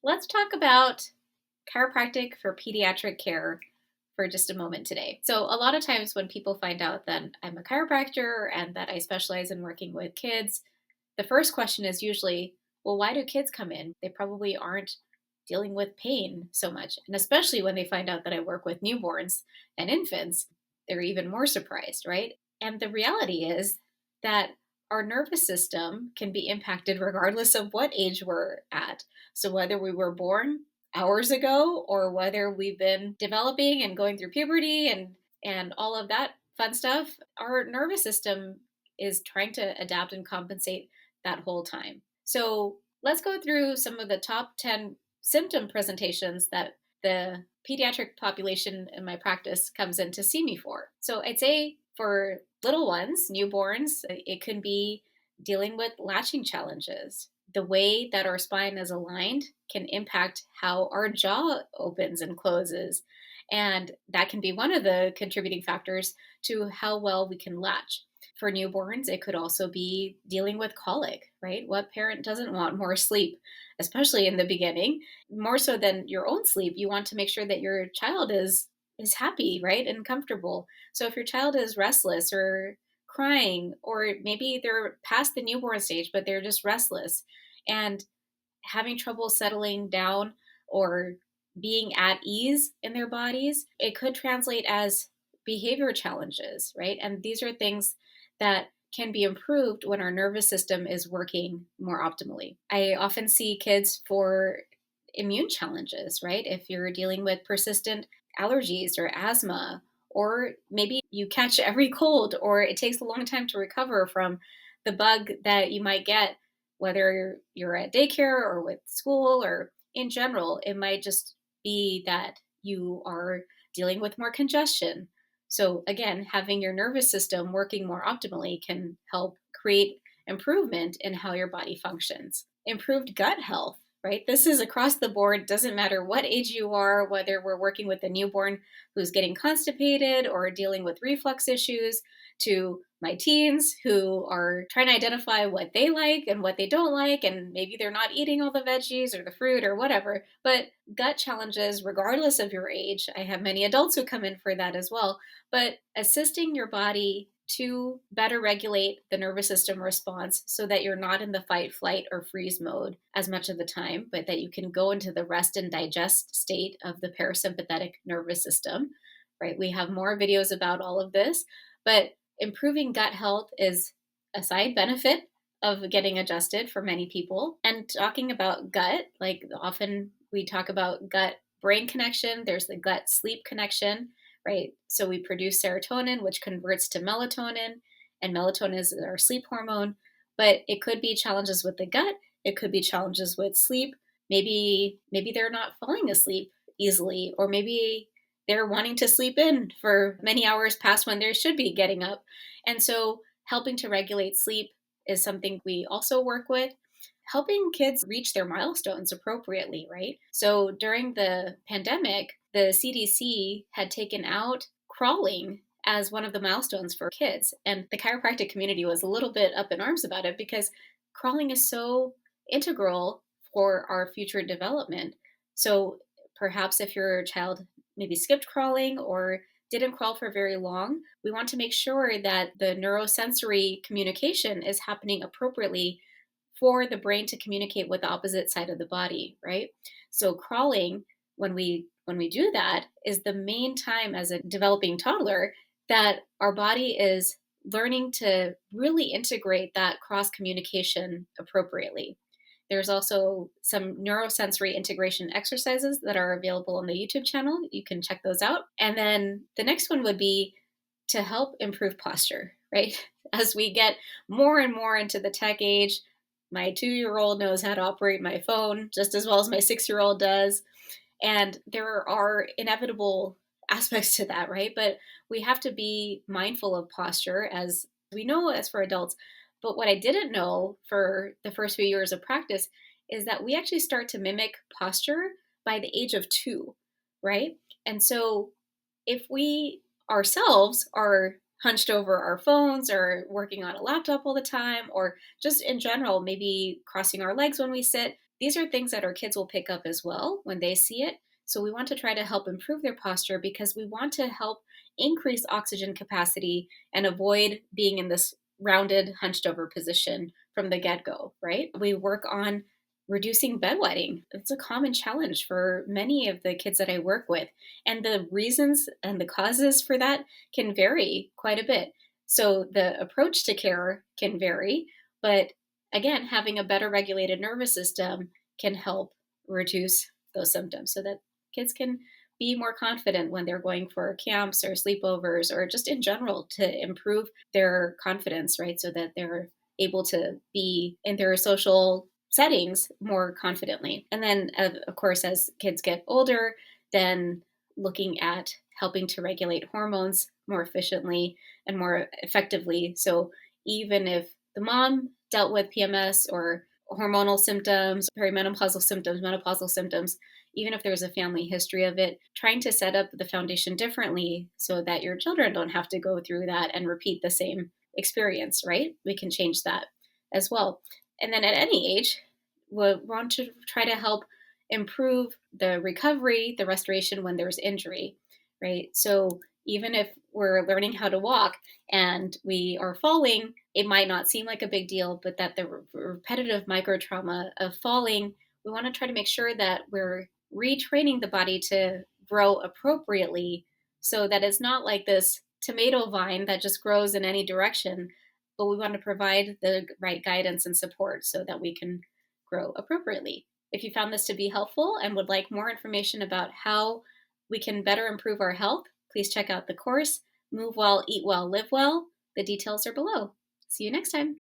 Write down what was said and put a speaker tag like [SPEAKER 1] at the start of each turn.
[SPEAKER 1] Let's talk about chiropractic for pediatric care for just a moment today. So, a lot of times when people find out that I'm a chiropractor and that I specialize in working with kids, the first question is usually, well, why do kids come in? They probably aren't dealing with pain so much. And especially when they find out that I work with newborns and infants, they're even more surprised, right? And the reality is that our nervous system can be impacted regardless of what age we're at. So, whether we were born hours ago or whether we've been developing and going through puberty and all of that fun stuff, our nervous system is trying to adapt and compensate that whole time. So let's go through some of the top 10 symptom presentations that the pediatric population in my practice comes in to see me for. So I'd say for little ones, newborns, it can be dealing with latching challenges. The way that our spine is aligned can impact how our jaw opens and closes. And that can be one of the contributing factors to how well we can latch. For newborns, it could also be dealing with colic, right? What parent doesn't want more sleep, especially in the beginning? More so than your own sleep, you want to make sure that your child is happy, right? And comfortable. So if your child is restless or crying, or maybe they're past the newborn stage, but they're just restless and having trouble settling down or being at ease in their bodies, it could translate as behavior challenges, right? And these are things that can be improved when our nervous system is working more optimally. I often see kids for immune challenges, right? If you're dealing with persistent allergies or asthma, or maybe you catch every cold, or it takes a long time to recover from the bug that you might get, whether you're at daycare or with school or in general, it might just be that you are dealing with more congestion. So, again, having your nervous system working more optimally can help create improvement in how your body functions. Improved gut health, right? This is across the board, doesn't matter what age you are, whether we're working with a newborn who's getting constipated or dealing with reflux issues, to my teens who are trying to identify what they like and what they don't like, and maybe they're not eating all the veggies or the fruit or whatever. But gut challenges, regardless of your age, I have many adults who come in for that as well. But assisting your body to better regulate the nervous system response so that you're not in the fight, flight, or freeze mode as much of the time, but that you can go into the rest and digest state of the parasympathetic nervous system, right? We have more videos about all of this, but improving gut health is a side benefit of getting adjusted for many people. And talking about gut, like often we talk about gut brain connection, there's the gut sleep connection, right? So we produce serotonin, which converts to melatonin, and melatonin is our sleep hormone. But it could be challenges with the gut, it could be challenges with sleep. Maybe they're not falling asleep easily, or maybe they're wanting to sleep in for many hours past when they should be getting up. And so helping to regulate sleep is something we also work with. Helping kids reach their milestones appropriately, right? So during the pandemic, the CDC had taken out crawling as one of the milestones for kids. And the chiropractic community was a little bit up in arms about it because crawling is so integral for our future development. So perhaps if your child maybe skipped crawling or didn't crawl for very long, we want to make sure that the neurosensory communication is happening appropriately for the brain to communicate with the opposite side of the body, right? So crawling, when we do that, is the main time as a developing toddler that our body is learning to really integrate that cross communication appropriately. There's also some neurosensory integration exercises that are available on the YouTube channel. You can check those out. And then the next one would be to help improve posture, right? As we get more and more into the tech age, my 2-year-old knows how to operate my phone just as well as my 6-year-old does. And there are inevitable aspects to that, right? But we have to be mindful of posture, as we know as for adults. But what I didn't know for the first few years of practice is that we actually start to mimic posture by the age of 2, right? And so if we ourselves are hunched over our phones or working on a laptop all the time, or just in general, maybe crossing our legs when we sit, these are things that our kids will pick up as well when they see it. So we want to try to help improve their posture because we want to help increase oxygen capacity and avoid being in this rounded, hunched over position from the get go, right? We work on reducing bedwetting. It's a common challenge for many of the kids that I work with. And the reasons and the causes for that can vary quite a bit. So the approach to care can vary, but again, having a better regulated nervous system can help reduce those symptoms so that kids can be more confident when they're going for camps or sleepovers or just in general to improve their confidence, right? So that they're able to be in their social settings more confidently. And then, of course, as kids get older, then looking at helping to regulate hormones more efficiently and more effectively. So even if the mom dealt with PMS or hormonal symptoms, perimenopausal symptoms, menopausal symptoms, even if there's a family history of it, trying to set up the foundation differently so that your children don't have to go through that and repeat the same experience, right? We can change that as well. And then at any age, we want to try to help improve the recovery, the restoration when there's injury, right? So even if we're learning how to walk and we are falling, it might not seem like a big deal, but that the repetitive micro trauma of falling, we want to try to make sure that we're retraining the body to grow appropriately so that it's not like this tomato vine that just grows in any direction, but we want to provide the right guidance and support so that we can grow appropriately. If you found this to be helpful and would like more information about how we can better improve our health, please check out the course, Move Well, Eat Well, Live Well. The details are below. See you next time.